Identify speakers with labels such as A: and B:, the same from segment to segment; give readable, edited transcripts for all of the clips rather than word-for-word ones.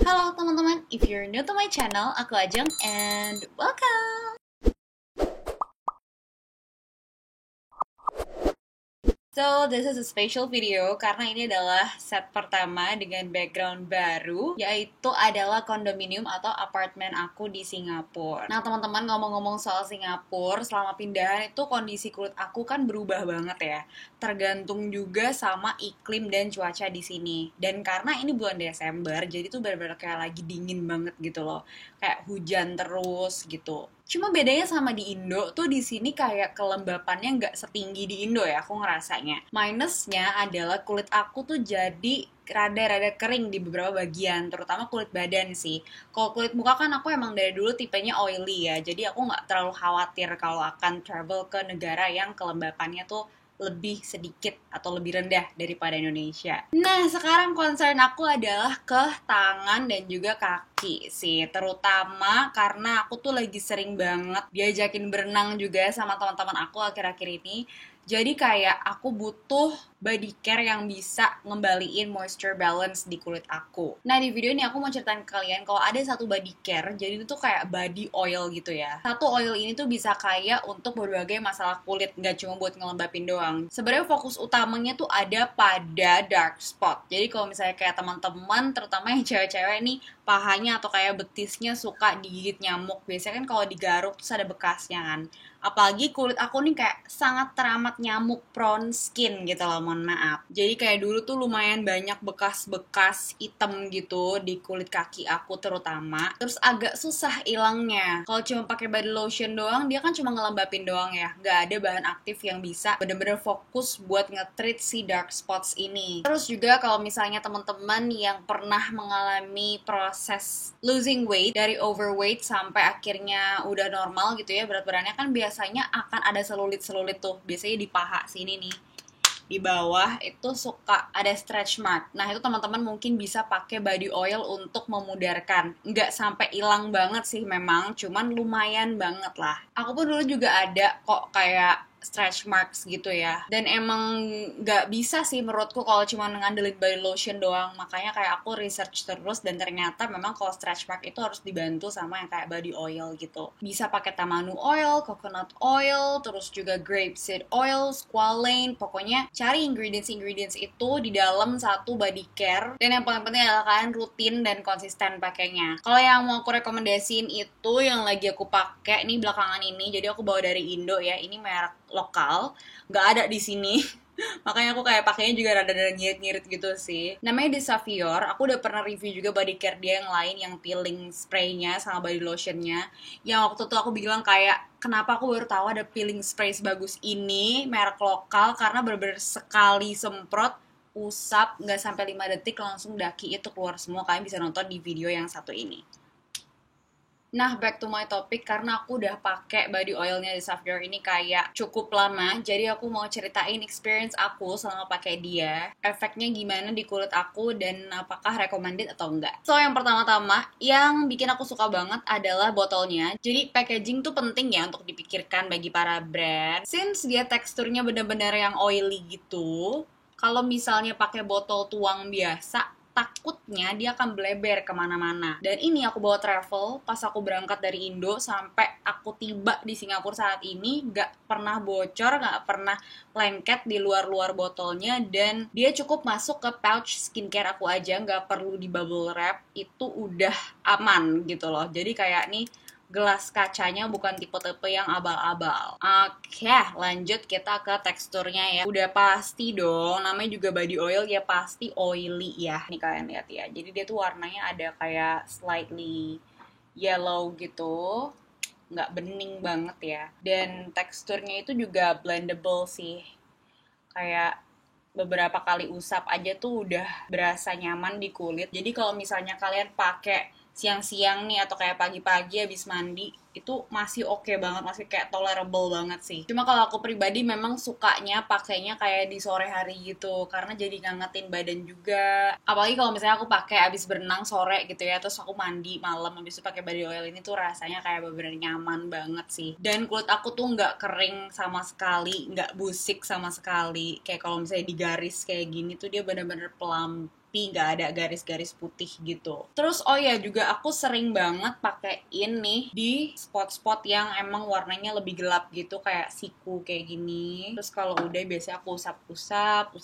A: Halo teman-teman, if you're new to my channel, aku Ajeng and welcome! So, this is a special video karena ini adalah set pertama dengan background baru, yaitu adalah kondominium atau apartemen aku di Singapura. Nah, teman-teman ngomong-ngomong soal Singapura, selama pindahan itu kondisi kulit aku kan berubah banget ya. Tergantung juga sama iklim dan cuaca di sini. Dan karena ini bulan Desember, jadi tuh benar-benar kayak lagi dingin banget gitu loh. Kayak hujan terus gitu. Cuma bedanya sama di Indo tuh di sini kayak kelembapannya nggak setinggi di Indo ya, aku ngerasanya. Minusnya adalah kulit aku tuh jadi rada-rada kering di beberapa bagian, terutama kulit badan sih. Kalau kulit muka kan aku emang dari dulu tipenya oily ya, jadi aku nggak terlalu khawatir kalau akan travel ke negara yang kelembapannya tuh lebih sedikit atau lebih rendah daripada Indonesia. Nah, sekarang concern aku adalah ke tangan dan juga kaki sih, terutama karena aku tuh lagi sering banget diajakin berenang juga sama teman-teman aku akhir-akhir ini. Jadi kayak aku butuh body care yang bisa ngembaliin moisture balance di kulit aku. Nah, di video ini aku mau ceritain ke kalian kalau ada satu body care, jadi itu tuh kayak body oil gitu ya. Satu oil ini tuh bisa kayak untuk berbagai masalah kulit, nggak cuma buat ngelembapin doang. Sebenarnya fokus utamanya tuh ada pada dark spot. Jadi kalau misalnya kayak teman-teman, terutama yang cewek-cewek nih, pahanya atau kayak betisnya suka digigit nyamuk. Biasanya kan kalau digaruk terus ada bekasnya kan. Apalagi kulit aku nih kayak sangat teramat nyamuk prone skin gitu loh, mohon maaf. Jadi kayak dulu tuh lumayan banyak bekas-bekas hitam gitu di kulit kaki aku terutama. Terus agak susah ilangnya. Kalau cuma pakai body lotion doang, dia kan cuma ngelembapin doang ya. Gak ada bahan aktif yang bisa bener-bener fokus buat nge-treat si dark spots ini. Terus juga kalau misalnya teman-teman yang pernah mengalami proses losing weight dari overweight sampai akhirnya udah normal gitu ya berat badannya, kan biasanya akan ada selulit-selulit tuh, biasanya di paha sini nih, di bawah itu suka ada stretch mark. Nah, itu teman-teman mungkin bisa pakai body oil untuk memudarkan. Nggak sampai hilang banget sih memang, cuman lumayan banget lah. Aku pun dulu juga ada kok kayak stretch marks gitu ya. Dan emang nggak bisa sih menurutku kalau cuma ngandelin body lotion doang. Makanya kayak aku research terus dan ternyata memang kalau stretch mark itu harus dibantu sama yang kayak body oil gitu. Bisa pakai tamanu oil, coconut oil, terus juga grapeseed oil, squalane, pokoknya cari ingredients itu di dalam satu body care. Dan yang paling penting adalah kalian rutin dan konsisten pakainya. Kalau yang mau aku rekomendasiin itu yang lagi aku pakai nih belakangan ini, jadi aku bawa dari Indo ya, ini merek lokal, nggak ada di sini. Makanya aku kayak pakainya juga rada-rada ngirit-ngirit gitu sih. Namanya Desavior. Aku udah pernah review juga body care dia yang lain, yang peeling spraynya sama body lotionnya. Yang waktu itu aku bilang kayak, kenapa aku baru tahu ada peeling spray sebagus ini, merek lokal, karena bener-bener sekali semprot, usap, nggak sampai 5 detik langsung daki itu keluar semua. Kalian bisa nonton di video yang satu ini. Nah, back to my topic, karena aku udah pakai body oilnya di Savior ini kayak cukup lama, jadi aku mau ceritain experience aku selama pakai dia, efeknya gimana di kulit aku, dan apakah recommended atau enggak. So, yang pertama-tama, yang bikin aku suka banget adalah botolnya. Jadi, packaging tuh penting ya untuk dipikirkan bagi para brand. Since dia teksturnya bener-bener yang oily gitu, kalau misalnya pakai botol tuang biasa, takutnya dia akan bleber kemana-mana. Dan ini aku bawa travel pas aku berangkat dari Indo sampai aku tiba di Singapura saat ini, gak pernah bocor, gak pernah lengket di luar-luar botolnya, dan dia cukup masuk ke pouch skincare aku aja, gak perlu di bubble wrap, itu udah aman gitu loh. Jadi kayak nih, gelas kacanya bukan tipe-tipe yang abal-abal. Oke, lanjut kita ke teksturnya ya. Udah pasti dong, namanya juga body oil ya pasti oily ya. Nih kalian lihat ya. Jadi dia tuh warnanya ada kayak slightly yellow gitu. Nggak bening banget ya. Dan teksturnya itu juga blendable sih. Kayak beberapa kali usap aja tuh udah berasa nyaman di kulit. Jadi kalau misalnya kalian pakai siang-siang nih atau kayak pagi-pagi habis mandi, itu masih oke banget, masih kayak tolerable banget sih. Cuma kalau aku pribadi memang sukanya pakainya kayak di sore hari gitu, karena jadi ngangetin badan juga. Apalagi kalau misalnya aku pakai abis berenang sore gitu ya, terus aku mandi malam habis itu pakai body oil ini tuh rasanya kayak bener-bener nyaman banget sih. Dan kulit aku tuh nggak kering sama sekali, nggak busik sama sekali. Kayak kalau misalnya digaris kayak gini tuh dia bener-bener plump rapi, nggak ada garis-garis putih gitu. Terus oh ya juga aku sering banget pakein nih di spot-spot yang emang warnanya lebih gelap gitu, kayak siku kayak gini. Terus kalau udah biasanya aku usap-usap.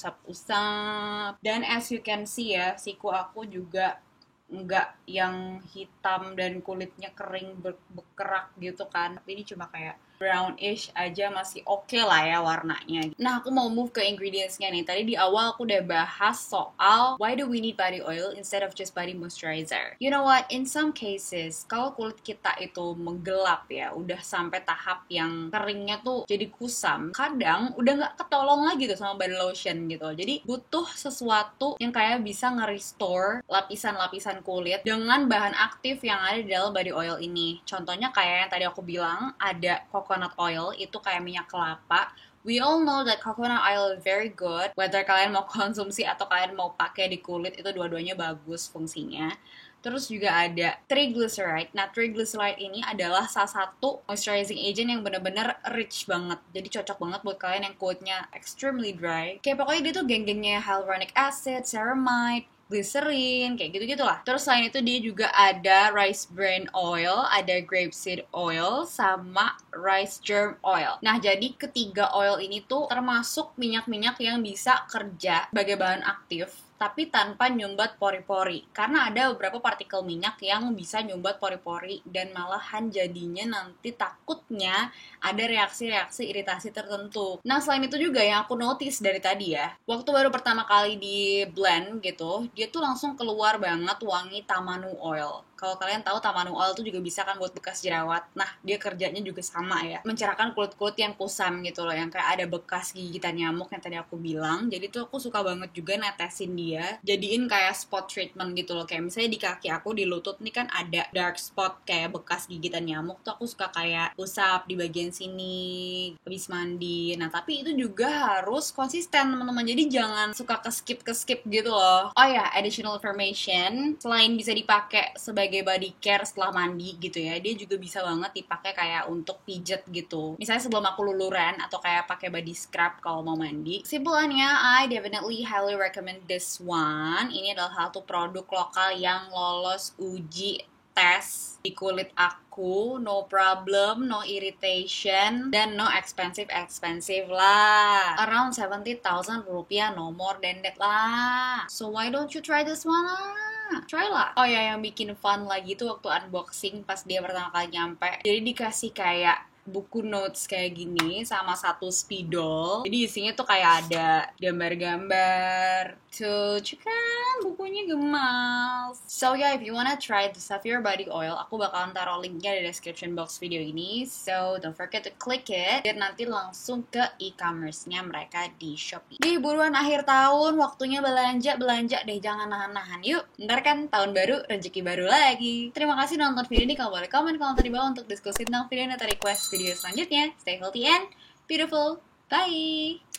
A: Dan as you can see ya, siku aku juga nggak yang hitam dan kulitnya kering berkerak gitu kan, tapi ini cuma kayak brownish aja, masih oke lah ya warnanya. Nah, aku mau move ke ingredientsnya nih. Tadi di awal aku udah bahas soal why do we need body oil instead of just body moisturizer. You know what? In some cases, kalau kulit kita itu menggelap ya, udah sampai tahap yang keringnya tuh jadi kusam, kadang udah nggak ketolong lagi tuh sama body lotion gitu. Jadi butuh sesuatu yang kayak bisa nge-restore lapisan-lapisan kulit dengan bahan aktif yang ada di dalam body oil ini. Contohnya kayak yang tadi aku bilang, ada coconut oil, itu kayak minyak kelapa. We all know that coconut oil is very good. Whether kalian mau konsumsi atau kalian mau pakai di kulit, itu dua-duanya bagus fungsinya. Terus juga ada triglyceride. Nah, triglyceride ini adalah salah satu moisturizing agent yang bener-bener rich banget. Jadi cocok banget buat kalian yang kulitnya extremely dry. Kayak pokoknya dia tuh geng-gengnya hyaluronic acid, ceramide, glycerin, kayak gitu-gitu lah. Terus selain itu dia juga ada rice bran oil, ada grapeseed oil, sama rice germ oil. Nah, jadi ketiga oil ini tuh termasuk minyak-minyak yang bisa kerja sebagai bahan aktif tapi tanpa nyumbat pori-pori. Karena ada beberapa partikel minyak yang bisa nyumbat pori-pori dan malahan jadinya nanti takutnya ada reaksi-reaksi iritasi tertentu. Nah, selain itu juga yang aku notice dari tadi ya, waktu baru pertama kali di blend gitu, dia tuh langsung keluar banget wangi tamanu oil. Kalau kalian tahu tamanu oil tuh juga bisa kan buat bekas jerawat. Nah, dia kerjanya juga sama ya, mencerahkan kulit-kulit yang kusam gitu loh, yang kayak ada bekas gigitan nyamuk yang tadi aku bilang. Jadi tuh aku suka banget juga netesin dia, jadiin kayak spot treatment gitu loh. Kayak misalnya di kaki aku, di lutut nih kan ada dark spot kayak bekas gigitan nyamuk, tuh aku suka kayak usap di bagian sini habis mandi. Nah, tapi itu juga harus konsisten teman-teman, jadi jangan suka ke skip gitu loh. Oh ya, additional information, selain bisa dipakai sebagai body care setelah mandi gitu ya, dia juga bisa banget dipakai kayak untuk pijet gitu. Misalnya sebelum aku luluran atau kayak pakai body scrub kalau mau mandi. Simpulannya, I definitely highly recommend this one. Ini adalah satu produk lokal yang lolos uji tes di kulit aku, no problem, no irritation, dan no expensive lah. Around 70,000 rupiah, no more than that lah. So why don't you try this one lah? Try lah. Oh ya, yang bikin fun lagi tuh waktu unboxing pas dia pertama kali nyampe. Jadi dikasih kayak buku notes kayak gini sama satu spidol. Jadi isinya tuh kayak ada gambar-gambar. Tuh, kan bukunya gemas. So yeah, if you wanna try the Saphir Body Oil, aku bakalan taruh linknya di description box video ini. So don't forget to click it biar nanti langsung ke e-commerce-nya mereka di Shopee. Di buruan akhir tahun, waktunya belanja deh, jangan nahan-nahan. Yuk, ntar kan tahun baru, rezeki baru lagi. Terima kasih nonton video ini. Kalau boleh komen komentar di bawah untuk diskusi tentang video atau request video selanjutnya. Stay healthy and beautiful. Bye!